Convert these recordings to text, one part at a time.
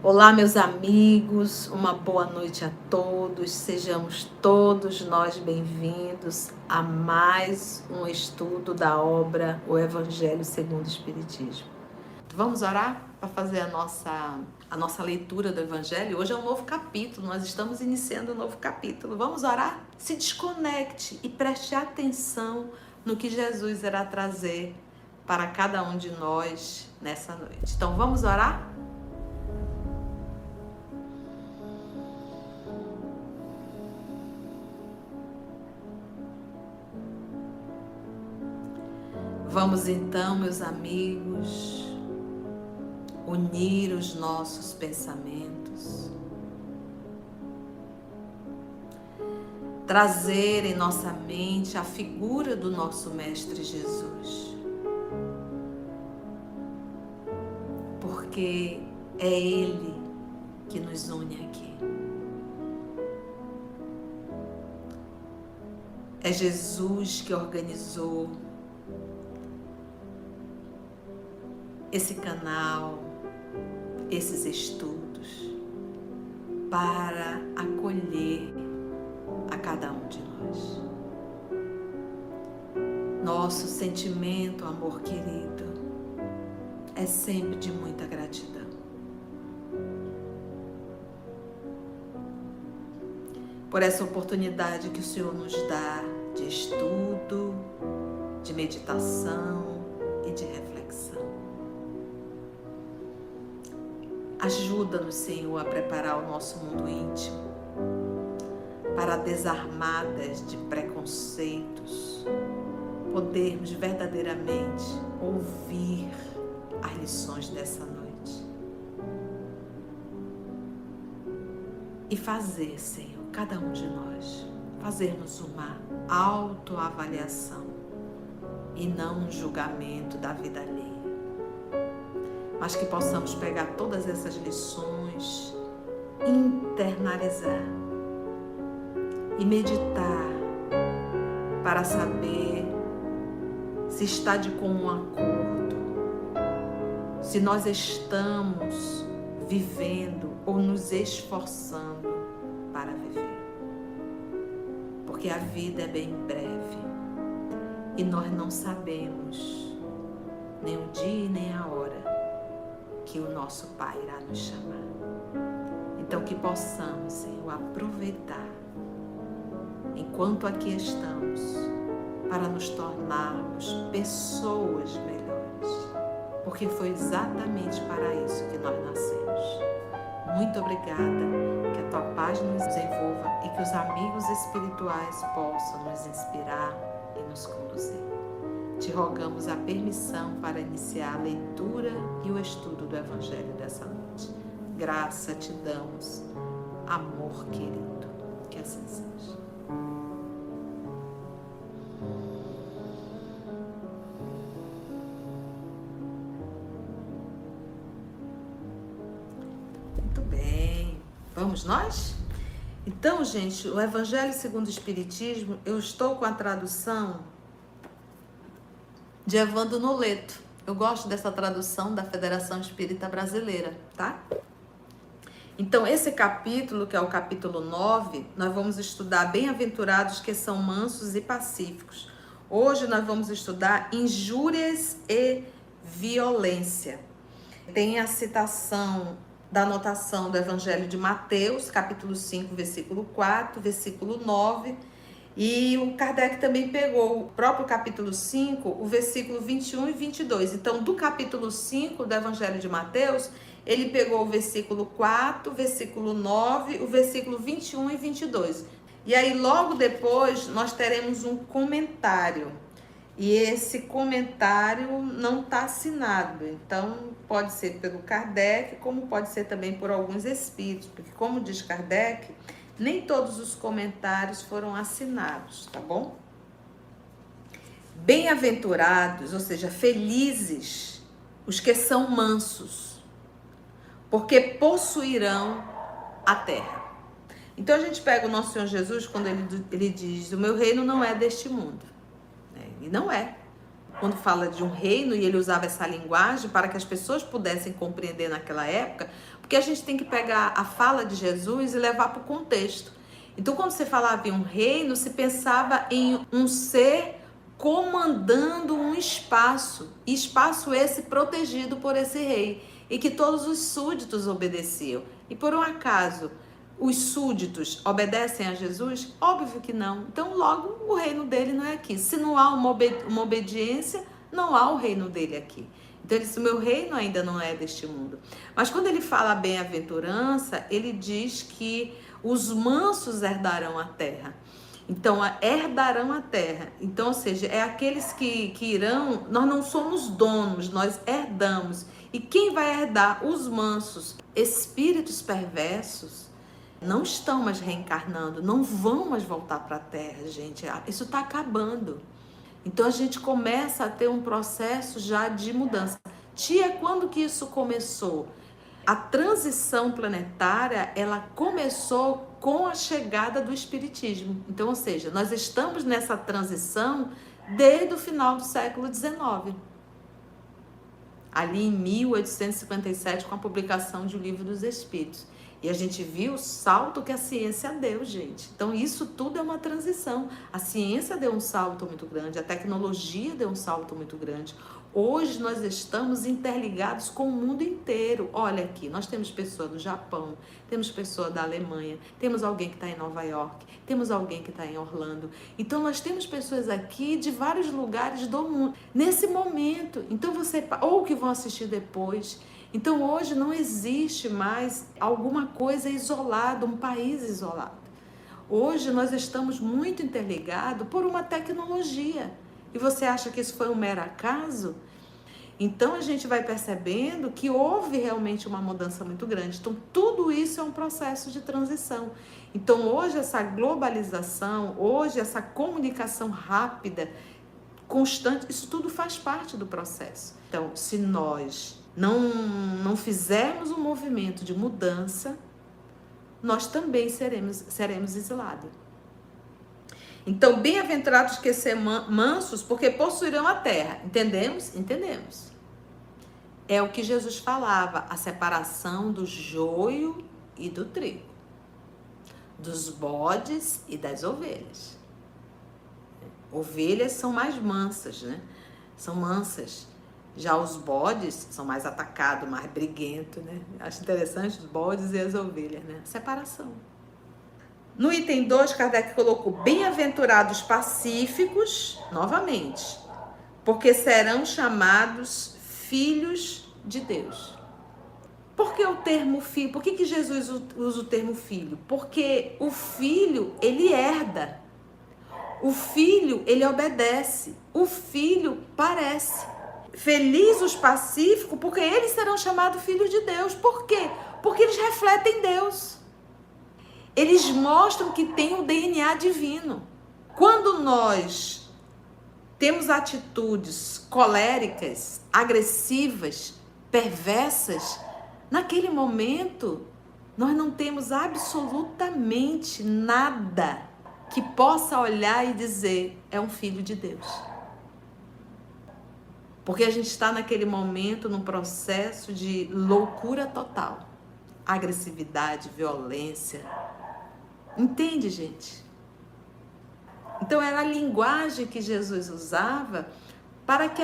Olá, meus amigos, uma boa noite a todos. Sejamos todos nós bem-vindos a mais um estudo da obra O Evangelho segundo o Espiritismo. Vamos orar para fazer a nossa leitura do Evangelho? Hoje é um novo capítulo, nós estamos iniciando um novo capítulo. Vamos orar? Se desconecte e preste atenção no que Jesus irá trazer para cada um de nós nessa noite. Então, vamos orar? Vamos então, meus amigos, unir os nossos pensamentos, trazer em nossa mente a figura do nosso Mestre Jesus, porque é Ele que nos une aqui. É Jesus que organizou esse canal, esses estudos, para acolher a cada um de nós. Nosso sentimento, amor querido, é sempre de muita gratidão. Por essa oportunidade que o Senhor nos dá de estudo, de meditação e de reflexão. Ajuda-nos, Senhor, a preparar o nosso mundo íntimo para, desarmadas de preconceitos, podermos verdadeiramente ouvir as lições dessa noite e fazer, Senhor, cada um de nós, fazermos uma autoavaliação e não um julgamento da vida alheia. Mas que possamos pegar todas essas lições, internalizar e meditar para saber se está de comum acordo, se nós estamos vivendo ou nos esforçando para viver. Porque a vida é bem breve e nós não sabemos nem o dia e nem a hora que o nosso Pai irá nos chamar. Então que possamos, Senhor, aproveitar enquanto aqui estamos para nos tornarmos pessoas melhores, porque foi exatamente para isso que nós nascemos. Muito obrigada, que a Tua paz nos envolva e que os amigos espirituais possam nos inspirar e nos conduzir. Te rogamos a permissão para iniciar a leitura e o estudo do Evangelho dessa noite. Graça te damos, amor querido, que assim seja. Muito bem, vamos nós? Então, gente, o Evangelho segundo o Espiritismo, eu estou com a tradução de Evandro Noleto. Eu gosto dessa tradução da Federação Espírita Brasileira, tá? Então, esse capítulo, que é o capítulo 9, nós vamos estudar bem-aventurados que são mansos e pacíficos. Hoje nós vamos estudar injúrias e violência. Tem a citação da anotação do Evangelho de Mateus, capítulo 5, versículo 4, versículo 9, e o Kardec também pegou o próprio capítulo 5, o versículo 21 e 22. Então, do capítulo 5 do Evangelho de Mateus, ele pegou o versículo 4, versículo 9, o versículo 21 e 22. E aí, logo depois, nós teremos um comentário. E esse comentário não está assinado. Então, pode ser pelo Kardec, como pode ser também por alguns espíritos. Porque, como diz Kardec, nem todos os comentários foram assinados, tá bom? Bem-aventurados, ou seja, felizes, os que são mansos, porque possuirão a terra. Então a gente pega o nosso Senhor Jesus quando ele diz: o meu reino não é deste mundo. Ele não é. quando fala de um reino, e ele usava essa linguagem para que as pessoas pudessem compreender naquela época, porque a gente tem que pegar a fala de Jesus e levar para o contexto. Então, quando você falava em um reino, se pensava em um ser comandando um espaço esse protegido por esse rei, e que todos os súditos obedeciam. E por um acaso, os súditos obedecem a Jesus? Óbvio que não. Então, logo, o reino dele não é aqui. Se não há uma obediência, não há o reino dele aqui. Então, ele disse, o meu reino ainda não é deste mundo. Mas quando ele fala a bem-aventurança, ele diz que os mansos herdarão a terra. Então, herdarão a terra. Então, ou seja, é aqueles que irão, nós não somos donos, nós herdamos. E quem vai herdar? Os mansos. Espíritos perversos não estão mais reencarnando, não vão mais voltar para a terra, gente. Isso está acabando. Então, a gente começa a ter um processo já de mudança. Tia, quando que isso começou? A transição planetária, ela começou com a chegada do Espiritismo. Então, ou seja, nós estamos nessa transição desde o final do século XIX. Ali em 1857, com a publicação de O Livro dos Espíritos. E a gente viu o salto que a ciência deu, gente. Então, isso tudo é uma transição. A ciência deu um salto muito grande, a tecnologia deu um salto muito grande. Hoje nós estamos interligados com o mundo inteiro. Olha aqui, nós temos pessoa do Japão, temos pessoa da Alemanha, temos alguém que está em Nova York, temos alguém que está em Orlando. Então nós temos pessoas aqui de vários lugares do mundo, nesse momento. Então ou que vão assistir depois. Então hoje não existe mais alguma coisa isolada, um país isolado. Hoje nós estamos muito interligados por uma tecnologia. E você acha que isso foi um mero acaso? Então a gente vai percebendo que houve realmente uma mudança muito grande. Então tudo isso é um processo de transição. Então hoje essa globalização, hoje essa comunicação rápida, constante, isso tudo faz parte do processo. Então se nós não fizermos um movimento de mudança, nós também seremos exilados. Então, bem-aventurados que ser mansos, porque possuirão a terra. Entendemos? Entendemos. É o que Jesus falava, a separação do joio e do trigo, dos bodes e das ovelhas. Ovelhas são mais mansas, né? São mansas. Já os bodes são mais atacados, mais briguentos, né? Acho interessante os bodes e as ovelhas, né? Separação. No item 2, Kardec colocou bem-aventurados pacíficos, novamente, porque serão chamados filhos de Deus. Por que o termo filho? Por que Jesus usa o termo filho? Porque o filho, ele herda. O filho, ele obedece. O filho parece. Feliz os pacíficos, porque eles serão chamados filhos de Deus. Por quê? Porque eles refletem Deus. Eles mostram que tem o DNA divino. Quando nós temos atitudes coléricas, agressivas, perversas, naquele momento nós não temos absolutamente nada que possa olhar e dizer é um filho de Deus. Porque a gente está naquele momento num processo de loucura total. Agressividade, violência. Entende, gente? Então era a linguagem que Jesus usava para que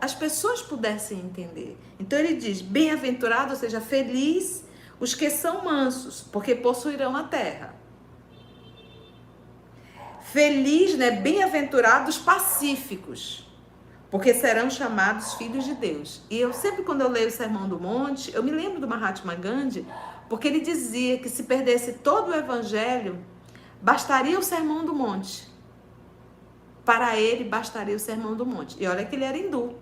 as pessoas pudessem entender. Então ele diz, bem-aventurado, ou seja, feliz os que são mansos, porque possuirão a terra. Feliz, né? Bem-aventurados pacíficos, porque serão chamados filhos de Deus. E eu sempre, quando eu leio o Sermão do Monte, eu me lembro do Mahatma Gandhi, porque ele dizia que se perdesse todo o evangelho, bastaria o Sermão do Monte. Para ele, bastaria o Sermão do Monte. E olha que ele era hindu.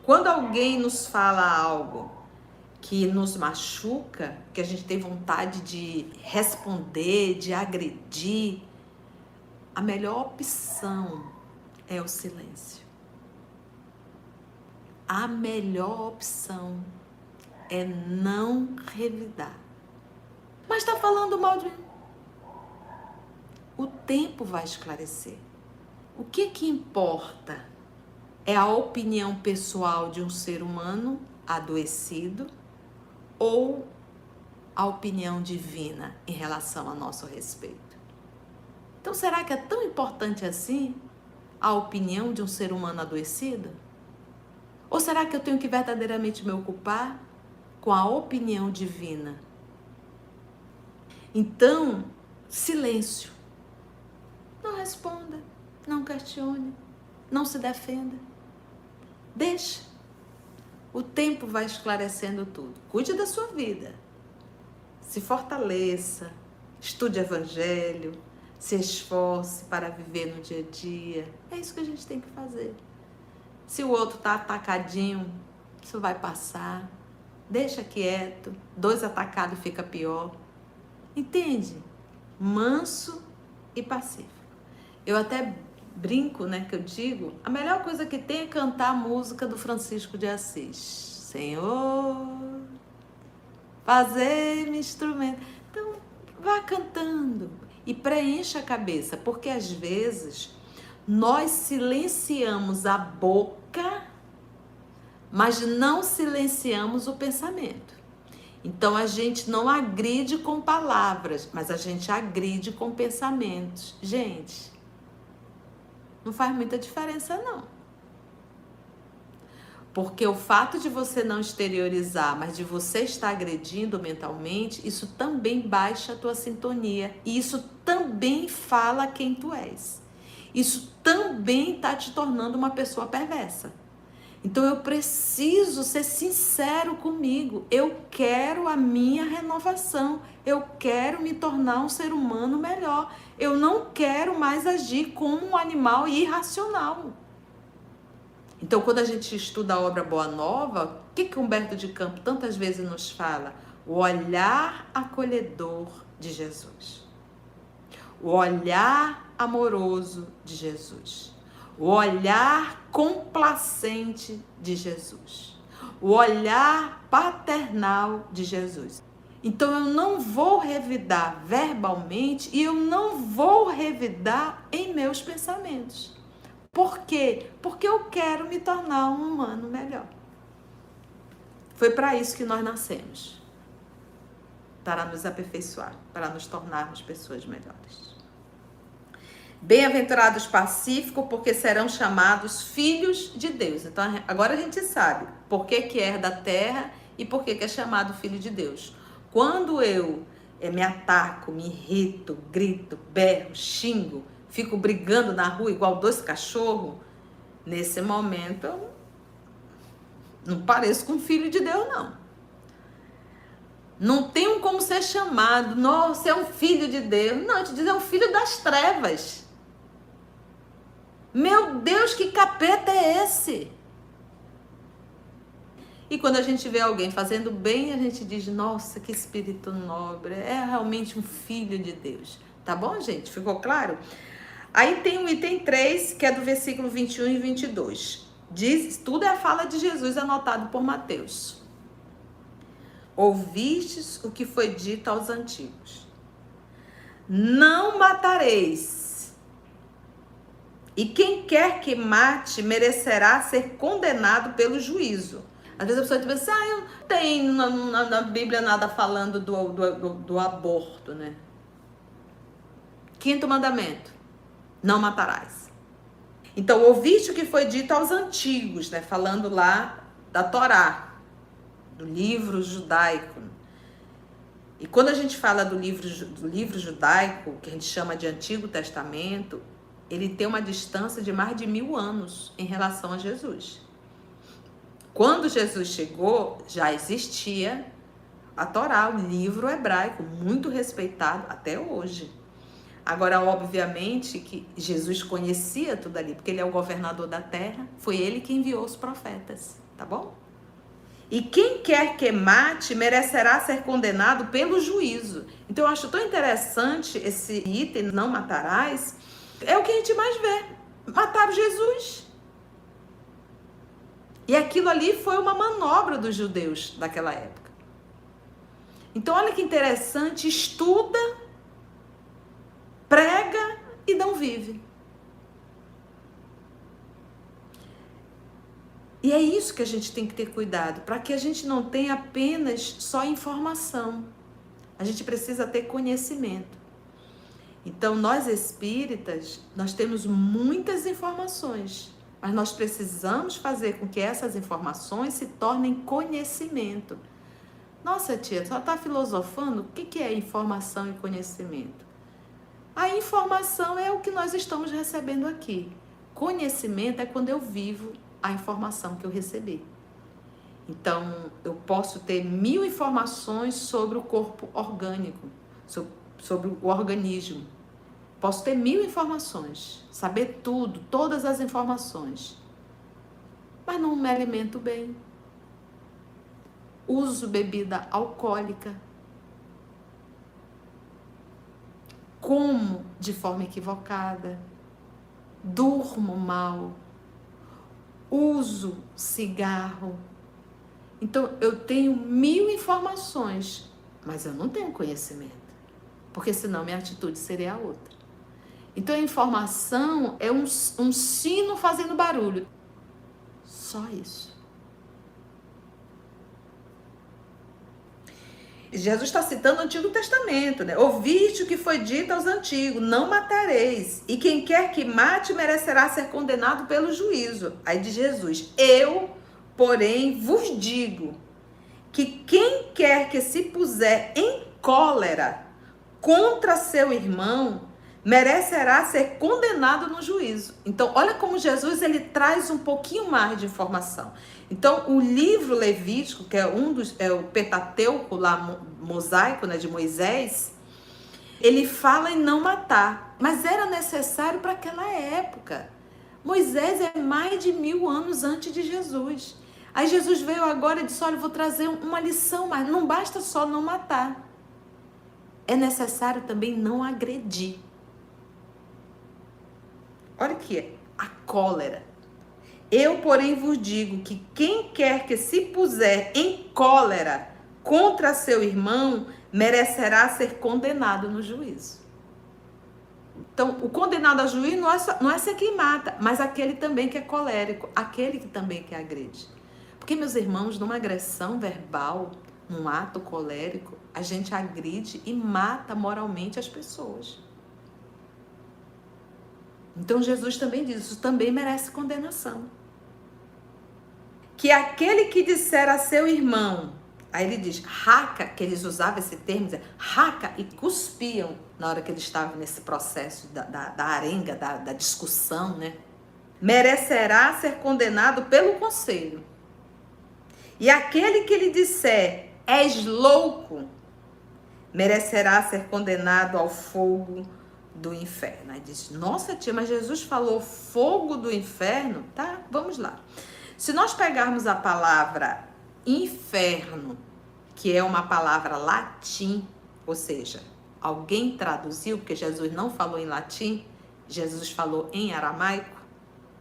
Quando alguém nos fala algo que nos machuca, que a gente tem vontade de responder, de agredir, a melhor opção é o silêncio. A melhor opção é não revidar. Mas está falando mal de mim. O tempo vai esclarecer. O que importa? É a opinião pessoal de um ser humano adoecido ou a opinião divina em relação a nosso respeito? Então, será que é tão importante assim a opinião de um ser humano adoecido? Ou será que eu tenho que verdadeiramente me ocupar com a opinião divina? Então, silêncio. Não responda, não questione, não se defenda. Deixa. O tempo vai esclarecendo tudo. Cuide da sua vida. Se fortaleça, estude evangelho, se esforce para viver no dia a dia. É isso que a gente tem que fazer. Se o outro está atacadinho, isso vai passar. Deixa quieto. 2 atacados fica pior. Entende? Manso e pacífico. Eu até brinco, né, que eu digo, a melhor coisa que tem é cantar a música do Francisco de Assis. Senhor, fazer-me instrumento. Então, vá cantando e preencha a cabeça, porque às vezes nós silenciamos a boca, mas não silenciamos o pensamento. Então a gente não agride com palavras, mas a gente agride com pensamentos. Gente, não faz muita diferença não. Porque o fato de você não exteriorizar, mas de você estar agredindo mentalmente, isso também baixa a tua sintonia. E isso também fala quem tu és. Isso também está te tornando uma pessoa perversa. Então eu preciso ser sincero comigo. Eu quero a minha renovação. Eu quero me tornar um ser humano melhor. Eu não quero mais agir como um animal irracional. Então, quando a gente estuda a obra Boa Nova, o que Humberto de Campos tantas vezes nos fala? O olhar acolhedor de Jesus. O olhar amoroso de Jesus. O olhar complacente de Jesus. O olhar paternal de Jesus. Então, eu não vou revidar verbalmente e eu não vou revidar em meus pensamentos. Por quê? Porque eu quero me tornar um humano melhor. Foi para isso que nós nascemos. Para nos aperfeiçoar, para nos tornarmos pessoas melhores. Bem-aventurados pacíficos, porque serão chamados filhos de Deus. Então, agora a gente sabe por que herda a terra e por que é chamado filho de Deus. Quando eu me ataco, me irrito, grito, berro, xingo, fico brigando na rua igual 2 cachorros, nesse momento eu não pareço com filho de Deus, não. Não tenho como ser chamado, nossa, é um filho de Deus. Não, eu te digo, é um filho das trevas. Meu Deus, que capeta é esse? E quando a gente vê alguém fazendo bem, a gente diz, nossa, que espírito nobre, é realmente um filho de Deus. Tá bom, gente? Ficou claro? Aí tem o item 3, que é do versículo 21 e 22. Diz, tudo é a fala de Jesus anotado por Mateus. Ouvistes o que foi dito aos antigos. Não matareis. E quem quer que mate merecerá ser condenado pelo juízo. Às vezes a pessoa diz assim, eu não tenho na Bíblia nada falando do aborto, né? 5º mandamento. Não matarás. Então, ouviste o que foi dito aos antigos, né? Falando lá da Torá, do livro judaico. E quando a gente fala do livro judaico, que a gente chama de Antigo Testamento, ele tem uma distância de mais de 1000 anos em relação a Jesus. Quando Jesus chegou, já existia a Torá, o livro hebraico, muito respeitado até hoje. Agora, obviamente, que Jesus conhecia tudo ali, porque ele é o governador da terra, foi ele que enviou os profetas, tá bom? E quem quer que mate, merecerá ser condenado pelo juízo. Então, eu acho tão interessante esse item, não matarás, é o que a gente mais vê. Mataram Jesus. E aquilo ali foi uma manobra dos judeus daquela época. Então, olha que interessante, estuda, prega e não vive. E é isso que a gente tem que ter cuidado, para que a gente não tenha apenas só informação. A gente precisa ter conhecimento. Então, nós espíritas, nós temos muitas informações, mas nós precisamos fazer com que essas informações se tornem conhecimento. Nossa, tia, só está filosofando? O que é informação e conhecimento? A informação é o que nós estamos recebendo aqui. Conhecimento é quando eu vivo a informação que eu recebi. Então, eu posso ter 1000 informações sobre o corpo orgânico, sobre o organismo. Posso ter 1000 informações, saber tudo, todas as informações, mas não me alimento bem. Uso bebida alcoólica. Como de forma equivocada. Durmo mal. Uso cigarro. Então, eu tenho 1000 informações, mas eu não tenho conhecimento, porque senão minha atitude seria outra. Então, a informação é um sino fazendo barulho. Só isso. Jesus está citando o Antigo Testamento, né? Ouviste o que foi dito aos antigos, não matareis. E quem quer que mate merecerá ser condenado pelo juízo. Aí diz Jesus, eu, porém, vos digo que quem quer que se puser em cólera contra seu irmão, merecerá ser condenado no juízo. Então, olha como Jesus ele traz um pouquinho mais de informação. Então, o livro Levítico, que é o Pentateuco lá, mosaico, né, de Moisés, ele fala em não matar, mas era necessário para aquela época. Moisés é mais de 1000 anos antes de Jesus. Aí Jesus veio agora e disse, olha, eu vou trazer uma lição, mas não basta só não matar. É necessário também não agredir. Olha aqui, a cólera. Eu, porém, vos digo que quem quer que se puser em cólera contra seu irmão, merecerá ser condenado no juízo. Então, o condenado a juízo não é ser quem mata, mas aquele também que é colérico, aquele que também que agride. Porque, meus irmãos, numa agressão verbal, num ato colérico, a gente agride e mata moralmente as pessoas. Então Jesus também diz, isso também merece condenação. Que aquele que disser a seu irmão, aí ele diz, raca, que eles usavam esse termo, raca, e cuspiam na hora que eles estavam nesse processo da arenga, da discussão, né? Merecerá ser condenado pelo conselho. E aquele que lhe disser, és louco, merecerá ser condenado ao fogo do inferno. Aí diz, nossa tia, mas Jesus falou fogo do inferno? Tá, vamos lá. Se nós pegarmos a palavra inferno, que é uma palavra latim, ou seja, alguém traduziu, porque Jesus não falou em latim, Jesus falou em aramaico,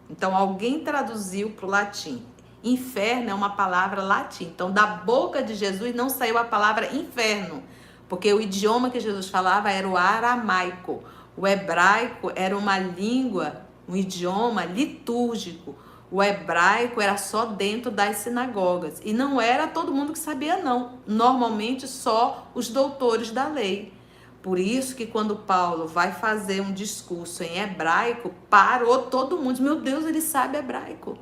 então alguém traduziu para o latim. Inferno é uma palavra latim, então da boca de Jesus não saiu a palavra inferno, porque o idioma que Jesus falava era o aramaico. O hebraico era uma língua, um idioma litúrgico. O hebraico era só dentro das sinagogas. E não era todo mundo que sabia, não. Normalmente só os doutores da lei. Por isso que quando Paulo vai fazer um discurso em hebraico, parou todo mundo. Meu Deus, ele sabe hebraico.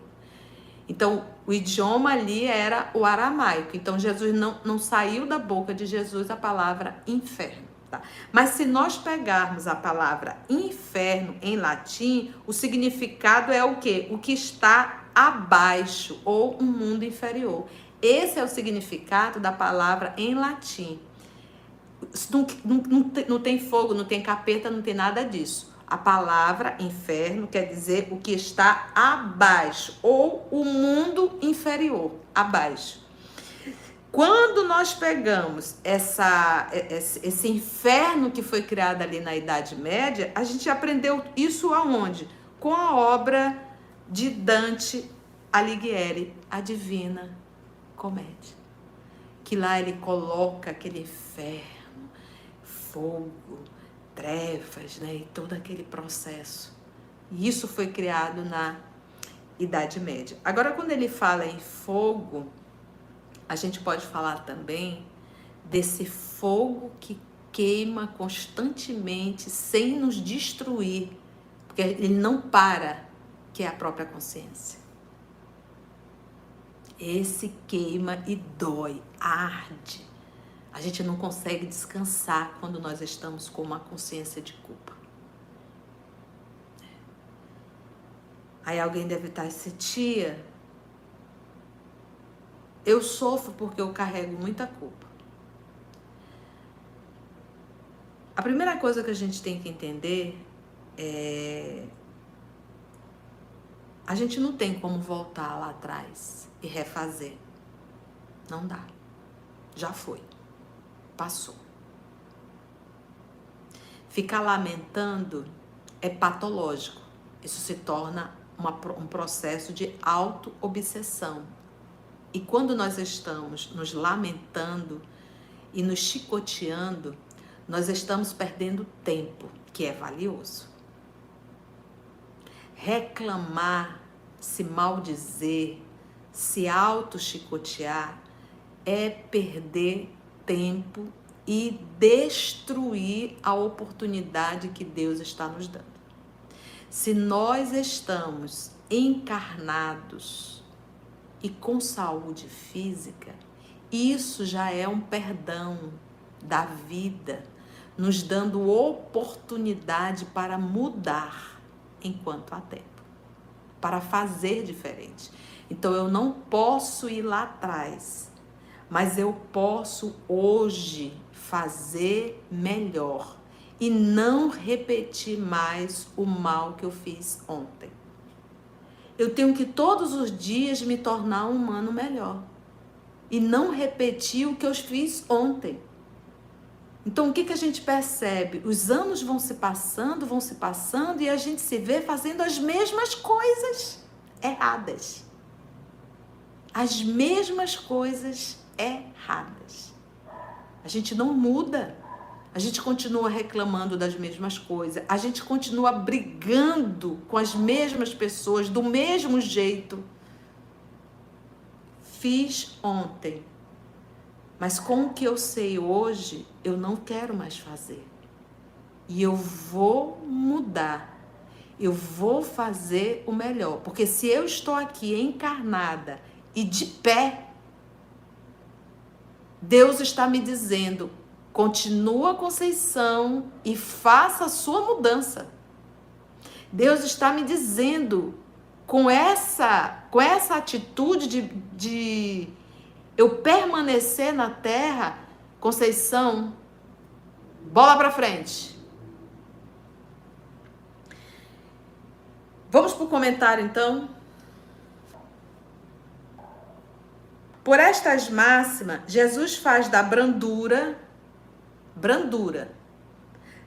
Então, o idioma ali era o aramaico. Então, Jesus não saiu da boca de Jesus a palavra inferno. Tá? Mas se nós pegarmos a palavra inferno em latim, o significado é o quê? O que está abaixo ou um mundo inferior. Esse é o significado da palavra em latim. Não tem fogo, não tem capeta, não tem nada disso. A palavra inferno quer dizer o que está abaixo ou o mundo inferior, abaixo. Quando nós pegamos esse inferno que foi criado ali na Idade Média, a gente aprendeu isso aonde? Com a obra de Dante Alighieri, a Divina Comédia. Que lá ele coloca aquele inferno, fogo, trevas, né? E todo aquele processo. E isso foi criado na Idade Média. Agora, quando ele fala em fogo, a gente pode falar também desse fogo que queima constantemente sem nos destruir, porque ele não para, que é a própria consciência. Esse queima e dói, arde. A gente não consegue descansar quando nós estamos com uma consciência de culpa. Aí alguém deve estar assim, tia, eu sofro porque eu carrego muita culpa. A primeira coisa que a gente tem que entender é... a gente não tem como voltar lá atrás e refazer. Não dá. Já foi. Passou. Ficar lamentando é patológico. Isso se torna um processo de auto-obsessão. E quando nós estamos nos lamentando e nos chicoteando, nós estamos perdendo tempo, que é valioso. Reclamar, se maldizer, se auto-chicotear é perder tempo e destruir a oportunidade que Deus está nos dando. Se nós estamos encarnados e com saúde física, isso já é um perdão da vida, nos dando oportunidade para mudar enquanto há tempo, para fazer diferente. Então eu não posso ir lá atrás, mas eu posso hoje fazer melhor e não repetir mais o mal que eu fiz ontem. Eu tenho que todos os dias me tornar um humano melhor e não repetir o que eu fiz ontem. Então o que a gente percebe? Os anos vão se passando e a gente se vê fazendo as mesmas coisas erradas. As mesmas coisas erradas. A gente não muda. A gente continua reclamando das mesmas coisas. A gente continua brigando com as mesmas pessoas do mesmo jeito. Fiz ontem. Mas com o que eu sei hoje, eu não quero mais fazer. E eu vou mudar. Eu vou fazer o melhor. Porque se eu estou aqui encarnada e de pé, Deus está me dizendo, continua, Conceição, e faça a sua mudança. Deus está me dizendo, com essa atitude de eu permanecer na terra, Conceição, bola para frente. Vamos para o comentário, então. Por estas máximas, Jesus faz da brandura,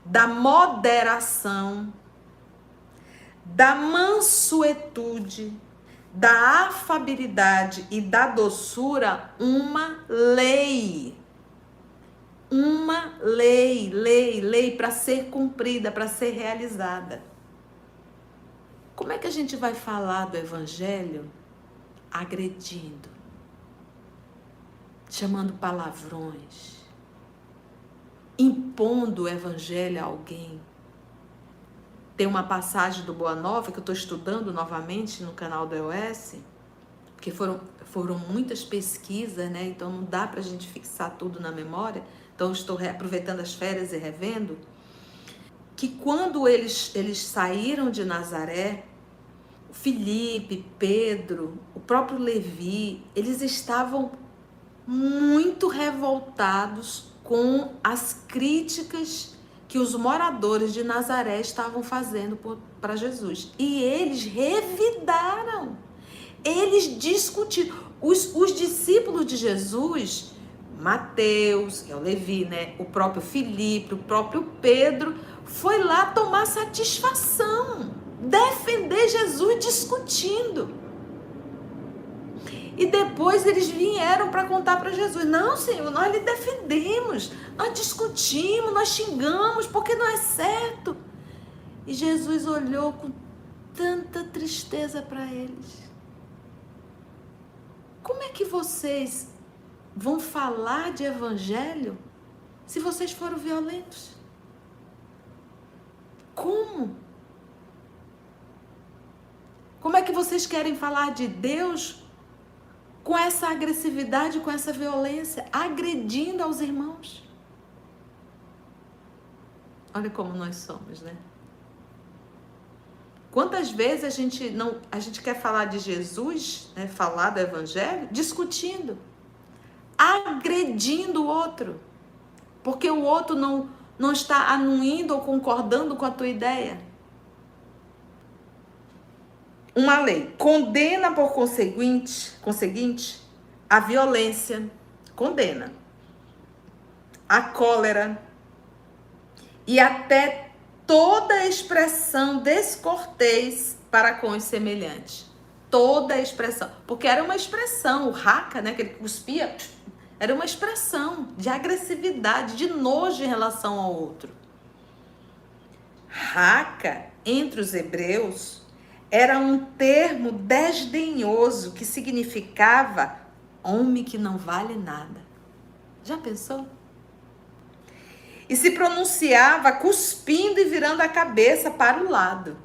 da moderação, da mansuetude, da afabilidade e da doçura uma lei. Uma lei para ser cumprida, para ser realizada. Como é que a gente vai falar do evangelho agredindo, chamando palavrões, impondo o evangelho a alguém? Tem uma passagem do Boa Nova que eu estou estudando novamente no canal do EOS, porque foram muitas pesquisas, né? Então não dá para a gente fixar tudo na memória. Então eu estou aproveitando as férias e revendo. Que quando eles saíram de Nazaré, Filipe, Pedro, o próprio Levi, eles estavam muito revoltados com as críticas que os moradores de Nazaré estavam fazendo para Jesus. E eles revidaram, eles discutiram. Os discípulos de Jesus, Mateus, que é o Levi, né? O próprio Filipe, o próprio Pedro, foi lá tomar satisfação, defender Jesus discutindo. E depois eles vieram para contar para Jesus, não, Senhor, nós lhe defendemos, nós discutimos, nós xingamos, porque não é certo. E Jesus olhou com tanta tristeza para eles. Como é que vocês vão falar de evangelho se vocês foram violentos? Como? Como é que vocês querem falar de Deus com essa agressividade, com essa violência, agredindo aos irmãos? Olha como nós somos, né? Quantas vezes a gente quer falar de Jesus, né, falar do evangelho, discutindo, agredindo o outro, porque o outro não está anuindo ou concordando com a tua ideia. Uma lei condena por conseguinte a violência, condena a cólera e até toda expressão descortês para com os semelhantes. Toda expressão. Porque era uma expressão, o raca, né, que ele cuspia, era uma expressão de agressividade, de nojo em relação ao outro. Raca, entre os hebreus, era um termo desdenhoso que significava homem que não vale nada. Já pensou? E se pronunciava cuspindo e virando a cabeça para o lado.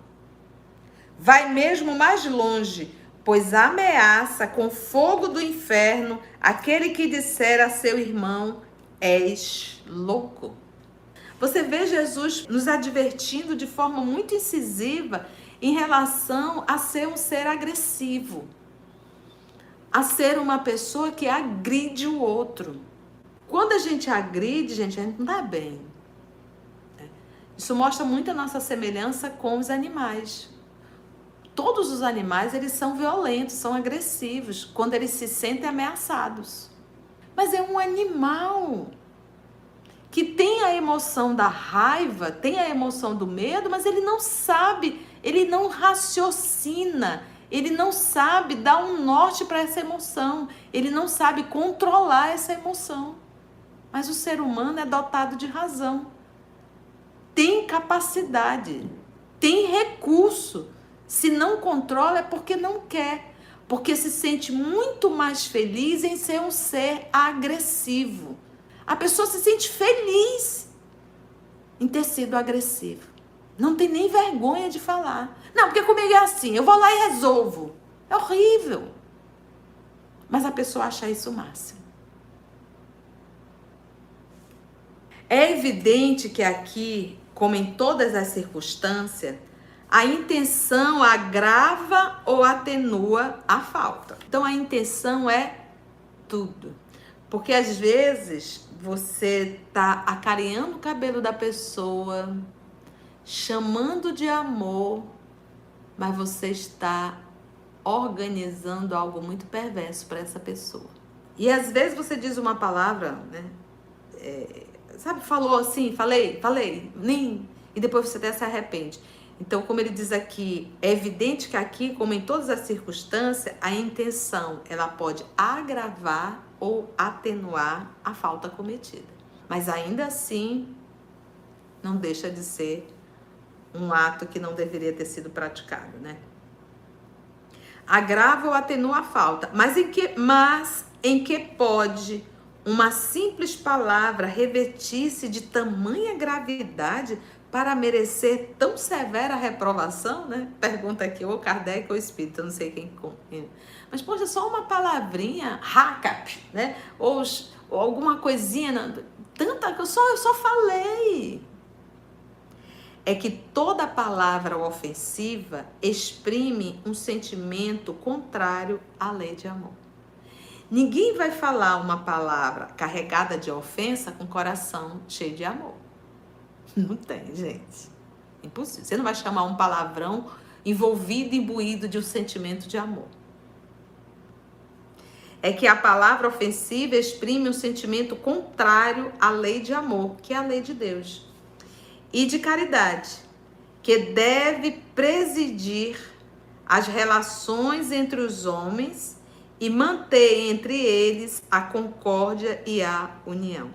Vai mesmo mais longe, pois ameaça com fogo do inferno aquele que disser a seu irmão, és louco. Você vê Jesus nos advertindo de forma muito incisiva em relação a ser um ser agressivo, a ser uma pessoa que agride o outro. Quando a gente agride, a gente não está bem. Isso mostra muito a nossa semelhança com os animais. Todos os animais, eles são violentos, são agressivos, quando eles se sentem ameaçados. Mas é um animal que tem a emoção da raiva, tem a emoção do medo, mas ele não sabe, ele não raciocina, ele não sabe dar um norte para essa emoção, ele não sabe controlar essa emoção. Mas o ser humano é dotado de razão, tem capacidade, tem recurso. Se não controla é porque não quer, porque se sente muito mais feliz em ser um ser agressivo. A pessoa se sente feliz em ter sido agressivo. Não tem nem vergonha de falar. Não, porque comigo é assim, eu vou lá e resolvo. É horrível. Mas a pessoa acha isso o máximo. É evidente que aqui, como em todas as circunstâncias, a intenção agrava ou atenua a falta. Então a intenção é tudo. Porque às vezes você está acarinhando o cabelo da pessoa, chamando de amor, mas você está organizando algo muito perverso para essa pessoa. E às vezes você diz uma palavra, né? Sabe, falou assim, falei, nem, e depois você até se arrepende. Então, como ele diz aqui, é evidente que aqui, como em todas as circunstâncias, a intenção, ela pode agravar ou atenuar a falta cometida. Mas ainda assim, não deixa de ser um ato que não deveria ter sido praticado, né? Agrava ou atenua a falta, mas em que pode uma simples palavra revestir-se de tamanha gravidade para merecer tão severa reprovação, né? Pergunta aqui, ou Kardec ou Espírito, eu não sei quem. Mas, poxa, só uma palavrinha, hackap, né? Ou alguma coisinha, tanta que eu só falei. É que toda palavra ofensiva exprime um sentimento contrário à lei de amor. Ninguém vai falar uma palavra carregada de ofensa com coração cheio de amor. Não tem, gente. Impossível. Você não vai chamar um palavrão envolvido, imbuído de um sentimento de amor. É que a palavra ofensiva exprime um sentimento contrário à lei de amor, que é a lei de Deus, e de caridade, que deve presidir as relações entre os homens e manter entre eles a concórdia e a união.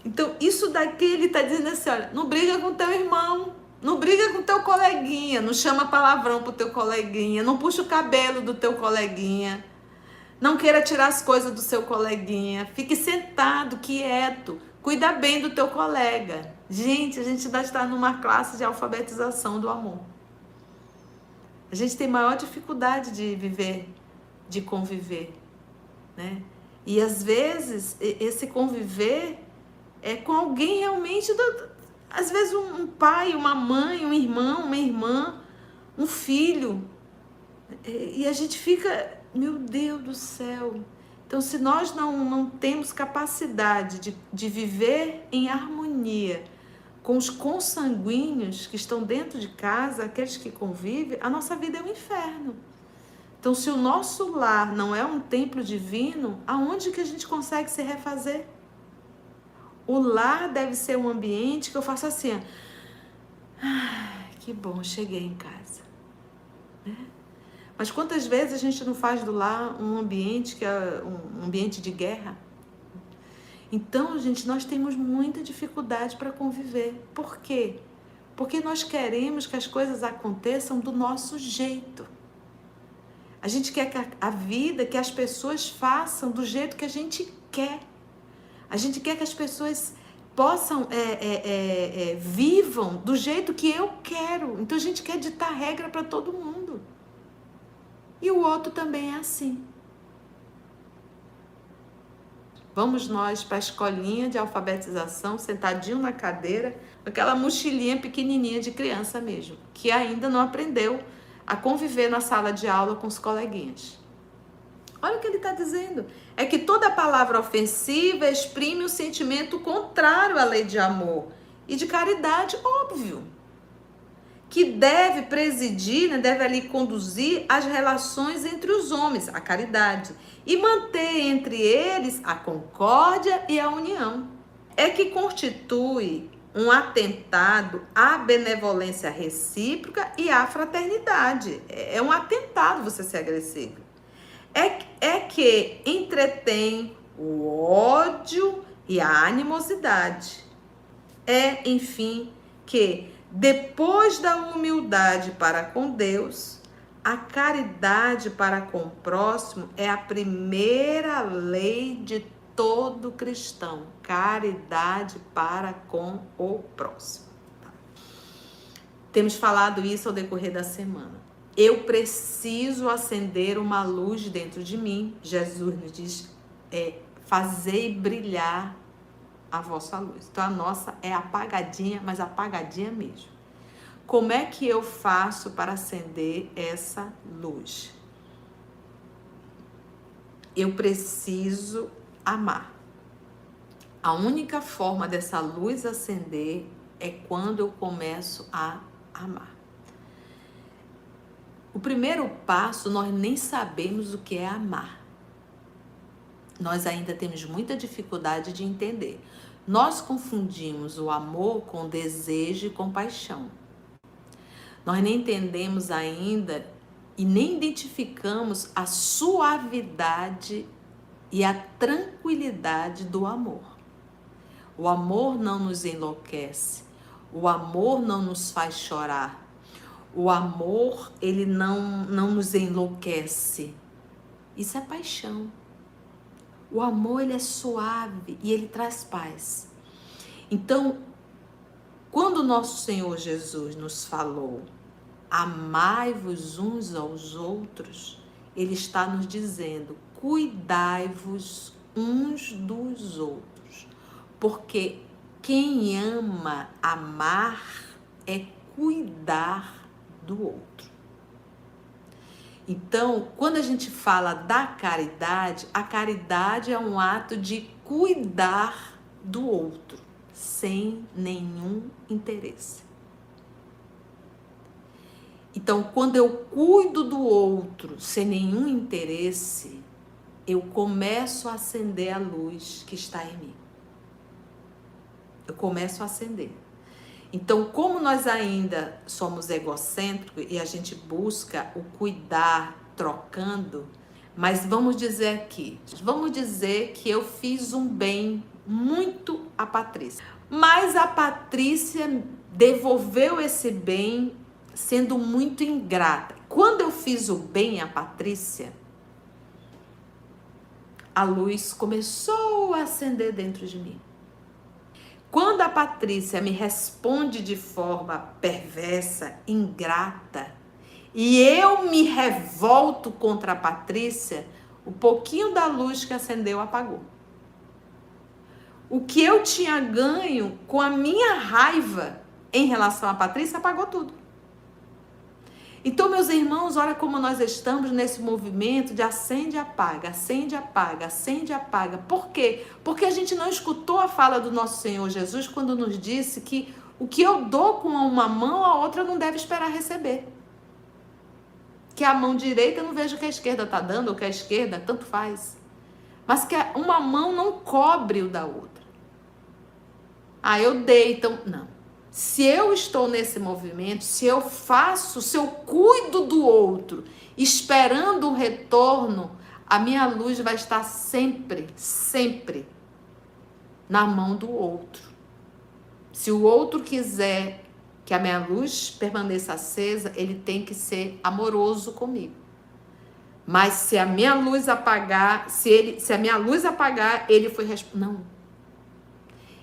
Então, isso daqui ele está dizendo assim, olha, não briga com teu irmão, não briga com teu coleguinha, não chama palavrão pro teu coleguinha, não puxa o cabelo do teu coleguinha, Não queira tirar as coisas do seu coleguinha. Fique sentado, quieto. Cuida bem do teu colega. Gente, a gente ainda está numa classe de alfabetização do amor. A gente tem maior dificuldade de viver, de conviver, né? E às vezes esse conviver é com alguém realmente, às vezes um pai, uma mãe, um irmão, uma irmã, um filho. E a gente fica, meu Deus do céu. Então, se nós não temos capacidade de viver em harmonia com os consanguíneos que estão dentro de casa, aqueles que convivem, a nossa vida é um inferno. Então, se o nosso lar não é um templo divino, aonde que a gente consegue se refazer? O lar deve ser um ambiente que eu faço assim, que bom, cheguei em casa. Né? Mas quantas vezes a gente não faz do lar um ambiente que é um ambiente de guerra? Então, gente, nós temos muita dificuldade para conviver. Por quê? Porque nós queremos que as coisas aconteçam do nosso jeito. A gente quer que a vida, que as pessoas façam do jeito que a gente quer. A gente quer que as pessoas possam, vivam do jeito que eu quero. Então, a gente quer ditar regra para todo mundo. E o outro também é assim. Vamos nós para a escolinha de alfabetização, sentadinho na cadeira, com aquela mochilinha pequenininha de criança mesmo, que ainda não aprendeu a conviver na sala de aula com os coleguinhas. Olha o que ele está dizendo. É que toda palavra ofensiva exprime um sentimento contrário à lei de amor e de caridade, óbvio, que deve presidir, né, deve ali conduzir as relações entre os homens, a caridade, e manter entre eles a concórdia e a união. É que constitui um atentado à benevolência recíproca e à fraternidade. É um atentado você ser agressivo. É que entretém o ódio e a animosidade. É, enfim, que depois da humildade para com Deus, a caridade para com o próximo é a primeira lei de todo cristão. Caridade para com o próximo. Temos falado isso ao decorrer da semana. Eu preciso acender uma luz dentro de mim. Jesus nos diz, fazei brilhar a vossa luz. Então a nossa é apagadinha, mas apagadinha mesmo. Como é que eu faço para acender essa luz? Eu preciso amar. A única forma dessa luz acender é quando eu começo a amar. O primeiro passo, nós nem sabemos o que é amar. Nós ainda temos muita dificuldade de entender. Nós confundimos o amor com desejo e compaixão. Nós nem entendemos ainda e nem identificamos a suavidade e a tranquilidade do amor. O amor não nos enlouquece. O amor não nos faz chorar. O amor, ele não nos enlouquece. Isso é paixão. O amor, ele é suave e ele traz paz. Então, quando o nosso Senhor Jesus nos falou, amai-vos uns aos outros, ele está nos dizendo, cuidai-vos uns dos outros. Porque quem ama, amar, é cuidar do outro. Então, quando a gente fala da caridade, a caridade é um ato de cuidar do outro, sem nenhum interesse. Então, quando eu cuido do outro sem nenhum interesse, eu começo a acender a luz que está em mim. Eu começo a acender. Então, como nós ainda somos egocêntricos e a gente busca o cuidar trocando, mas vamos dizer aqui, vamos dizer que eu fiz um bem muito a Patrícia, mas a Patrícia devolveu esse bem sendo muito ingrata. Quando eu fiz o bem a Patrícia, a luz começou a acender dentro de mim. Quando a Patrícia me responde de forma perversa, ingrata, e eu me revolto contra a Patrícia, o pouquinho da luz que acendeu apagou. O que eu tinha ganho com a minha raiva em relação à Patrícia apagou tudo. Então, meus irmãos, olha como nós estamos nesse movimento de acende e apaga, acende e apaga, acende e apaga. Por quê? Porque a gente não escutou a fala do nosso Senhor Jesus quando nos disse que o que eu dou com uma mão, a outra não deve esperar receber. Que a mão direita eu não vejo o que a esquerda está dando, ou que a esquerda, tanto faz. Mas que uma mão não cobre o da outra. Ah, eu dei, então... Não. Se eu estou nesse movimento, se eu cuido do outro, esperando um retorno, a minha luz vai estar sempre, sempre na mão do outro. Se o outro quiser que a minha luz permaneça acesa, ele tem que ser amoroso comigo. Mas se a minha luz apagar, se a minha luz apagar, ele foi não.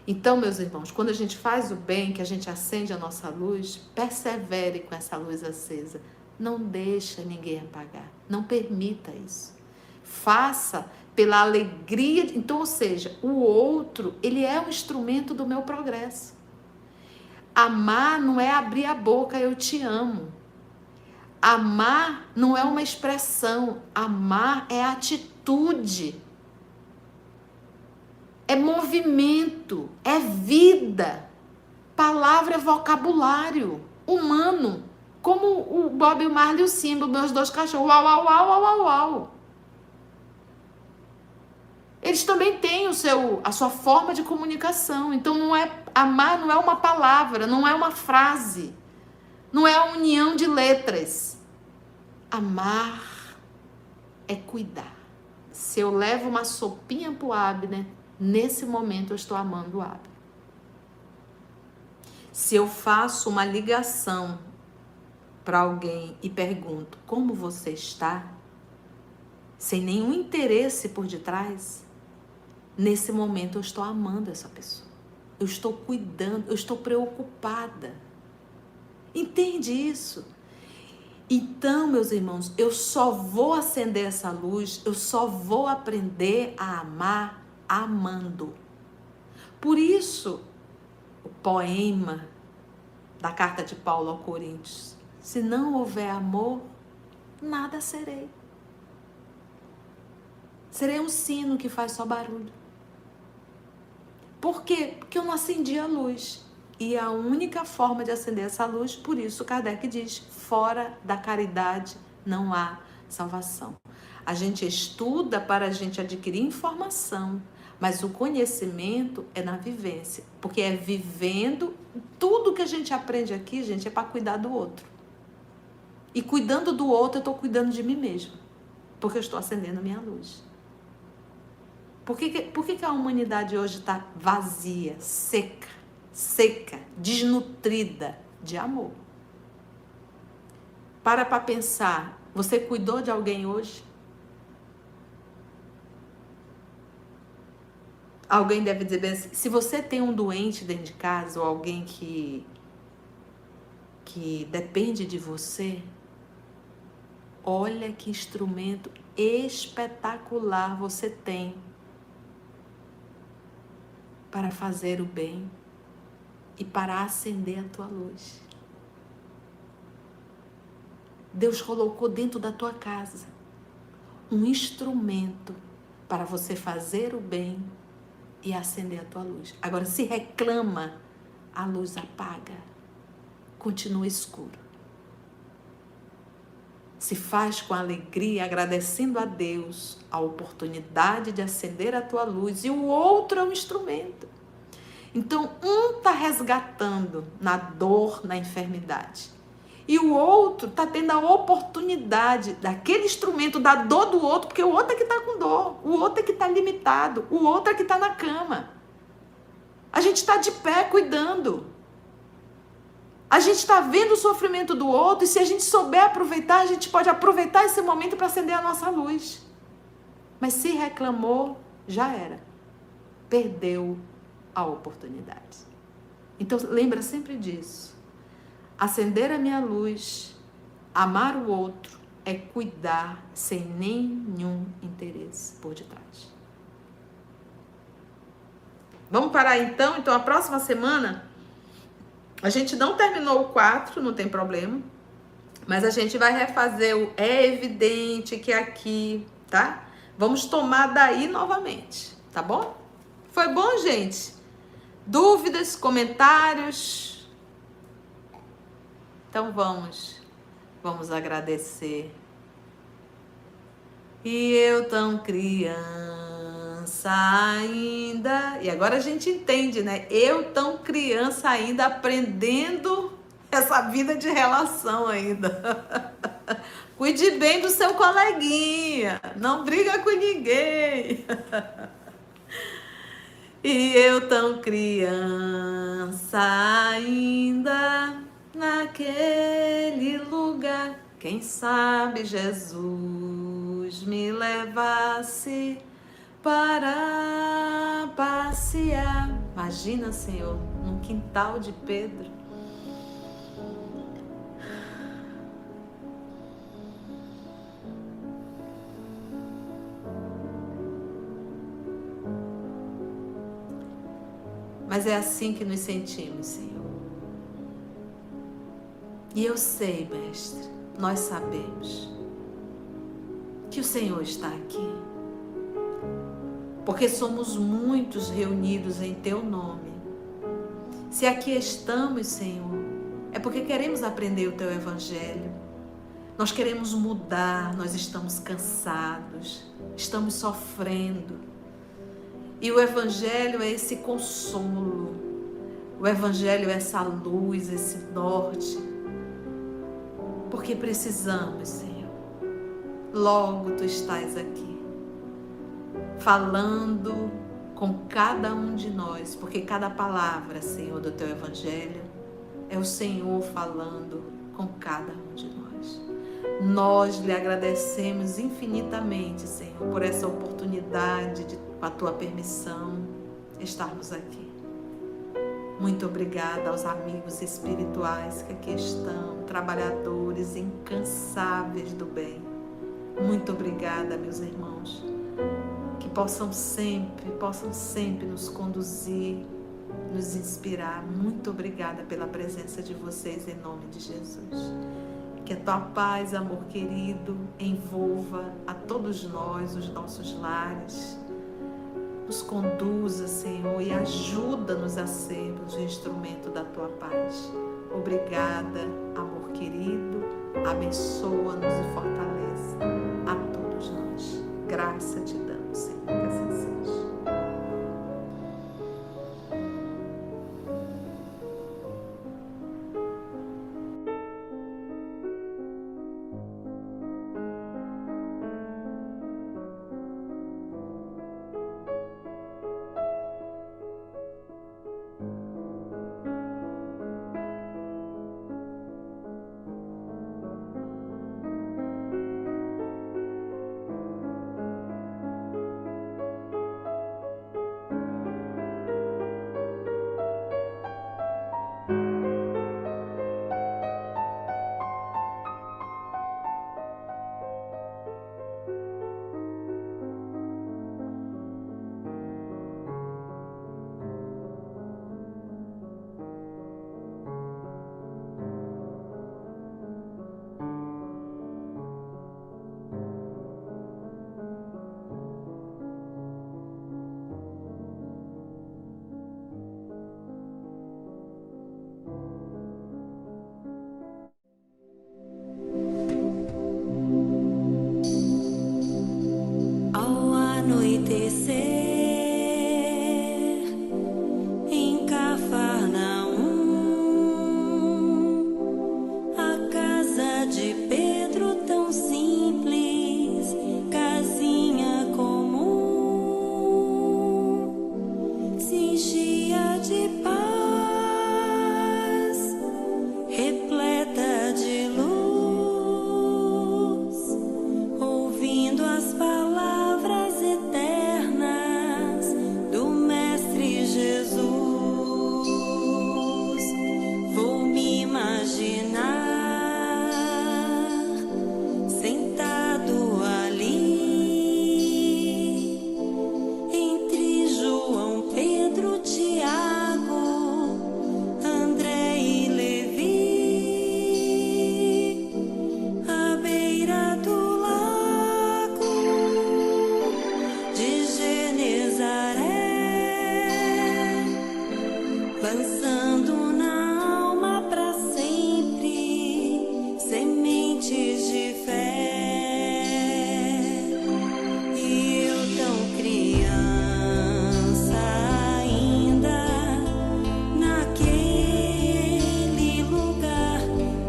Então, meus irmãos, quando a gente faz o bem, que a gente acende a nossa luz, persevere com essa luz acesa. Não deixa ninguém apagar. Não permita isso. Faça pela alegria. Então, ou seja, o outro, ele é um instrumento do meu progresso. Amar não é abrir a boca, eu te amo. Amar não é uma expressão. Amar é atitude. É movimento, é vida. Palavra é vocabulário humano. Como o Bob, o Marley e o Simba, meus dois cachorros. Uau, uau, uau, uau, uau, uau. Eles também têm a sua forma de comunicação. Então, amar não é uma palavra, não é uma frase. Não é a união de letras. Amar é cuidar. Se eu levo uma sopinha pro Abner, nesse momento eu estou amando o Abner. Se eu faço uma ligação para alguém e pergunto como você está, sem nenhum interesse por detrás, nesse momento eu estou amando essa pessoa. Eu estou cuidando, eu estou preocupada. Entende isso? Então, meus irmãos, eu só vou acender essa luz, eu só vou aprender a amar amando. Por isso, o poema da carta de Paulo aos Coríntios: se não houver amor, nada serei. Serei um sino que faz só barulho. Por quê? Porque eu não acendi a luz. E a única forma de acender essa luz, por isso Kardec diz, fora da caridade não há salvação. A gente estuda para a gente adquirir informação, mas o conhecimento é na vivência, porque é vivendo. Tudo que a gente aprende aqui, gente, é para cuidar do outro. E cuidando do outro, eu estou cuidando de mim mesmo, porque eu estou acendendo a minha luz. Por que a humanidade hoje está vazia, seca, desnutrida de amor? Para pensar, você cuidou de alguém hoje? Alguém deve dizer bem assim, se você tem um doente dentro de casa ou alguém que depende de você, olha que instrumento espetacular você tem para fazer o bem e para acender a tua luz. Deus colocou dentro da tua casa um instrumento para você fazer o bem e acender a tua luz. Agora, se reclama, a luz apaga, continua escuro. Se faz com alegria, agradecendo a Deus a oportunidade de acender a tua luz, e o outro é um instrumento. Então, um está resgatando na dor, na enfermidade, e o outro está tendo a oportunidade daquele instrumento, da dor do outro, porque o outro é que está com dor, o outro é que está limitado, o outro é que está na cama. A gente está de pé cuidando. A gente está vendo o sofrimento do outro, e se a gente souber aproveitar, a gente pode aproveitar esse momento para acender a nossa luz. Mas se reclamou, já era. Perdeu a oportunidade. Então lembra sempre disso. Acender a minha luz, amar o outro, é cuidar sem nenhum interesse por detrás. Vamos parar então? Então a próxima semana, a gente não terminou o 4, não tem problema. Mas a gente vai refazer o é evidente que aqui, tá? Vamos tomar daí novamente, tá bom? Foi bom, gente? Dúvidas, comentários? Então vamos agradecer. E eu tão criança ainda. E agora a gente entende, né? Eu tão criança ainda aprendendo essa vida de relação ainda. Cuide bem do seu coleguinha. Não briga com ninguém. E eu tão criança ainda naquele lugar. Quem sabe Jesus me levasse para passear. Imagina, Senhor, num quintal de Pedro. Mas é assim que nos sentimos, Senhor. E eu sei, Mestre, nós sabemos que o Senhor está aqui. Porque somos muitos reunidos em Teu nome. Se aqui estamos, Senhor, é porque queremos aprender o Teu Evangelho. Nós queremos mudar, nós estamos cansados, estamos sofrendo. E o Evangelho é esse consolo, o Evangelho é essa luz, esse norte. Porque precisamos, Senhor. Logo Tu estás aqui, falando com cada um de nós, porque cada palavra, Senhor, do Teu Evangelho é o Senhor falando com cada um de nós. Nós lhe agradecemos infinitamente, Senhor, por essa oportunidade de, com a Tua permissão, estarmos aqui. Muito obrigada aos amigos espirituais que aqui estão, trabalhadores incansáveis do bem. Muito obrigada, meus irmãos, que possam sempre nos conduzir, nos inspirar. Muito obrigada pela presença de vocês em nome de Jesus. Que a Tua paz, amor querido, envolva a todos nós, os nossos lares. Nos conduza, Senhor, e ajuda-nos a sermos o instrumento da Tua paz. Obrigada, amor querido. Abençoa-nos e fortalece a todos nós. Graça te damos, Senhor, que assim seja. Ouvindo as palavras lançando na alma para sempre sementes de fé. E eu tão criança ainda naquele lugar,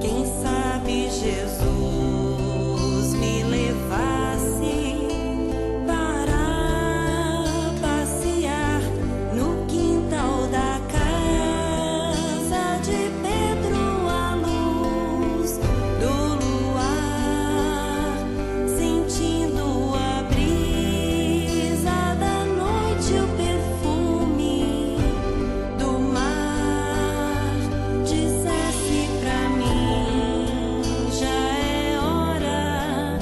quem sabe Jesus me levasse para passear no quintal da casa de Pedro, à luz do luar, sentindo a brisa da noite, o perfume do mar. Dissesse pra mim: já é hora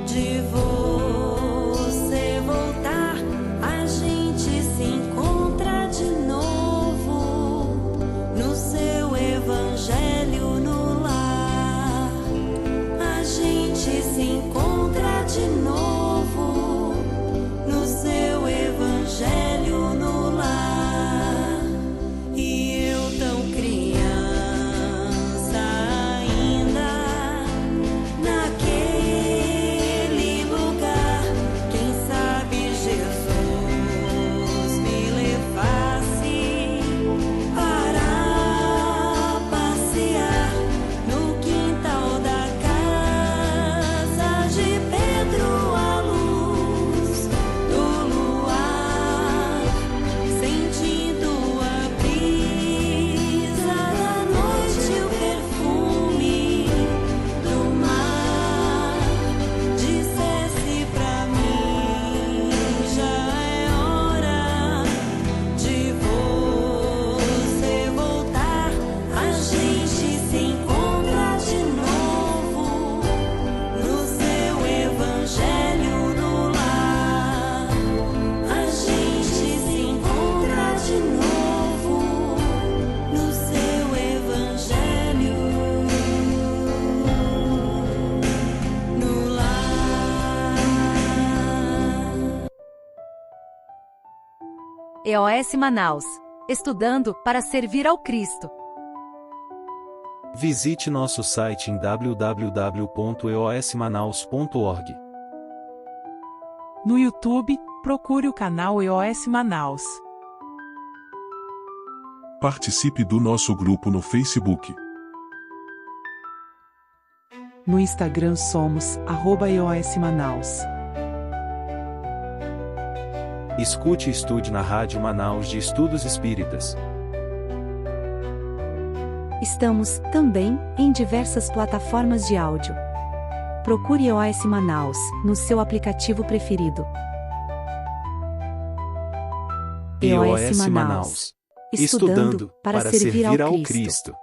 de você voltar. A gente se encontra de novo no seu evangelho no lar. A gente se encontra de novo no seu evangelho no lar. E eu tão criança ainda naquele lugar, quem sabe Jesus me levasse para passear no quintal da casa de Pedro, à luz do luar, sentindo a brisa da noite, o perfume do mar. Dissesse pra mim: já é hora de você voltar. A gente se encontra de novo no seu evangelho no lar. A gente se encontra de novo no seu evangelho no lar. EOS Manaus. Estudando para servir ao Cristo. Visite nosso site em www.eosmanaus.org. No YouTube, procure o canal EOS Manaus. Participe do nosso grupo no Facebook. No Instagram somos @EOS Manaus. Escute e estude na Rádio Manaus de Estudos Espíritas. Estamos, também, em diversas plataformas de áudio. Procure EOS Manaus, no seu aplicativo preferido. EOS Manaus. Estudando para servir ao Cristo.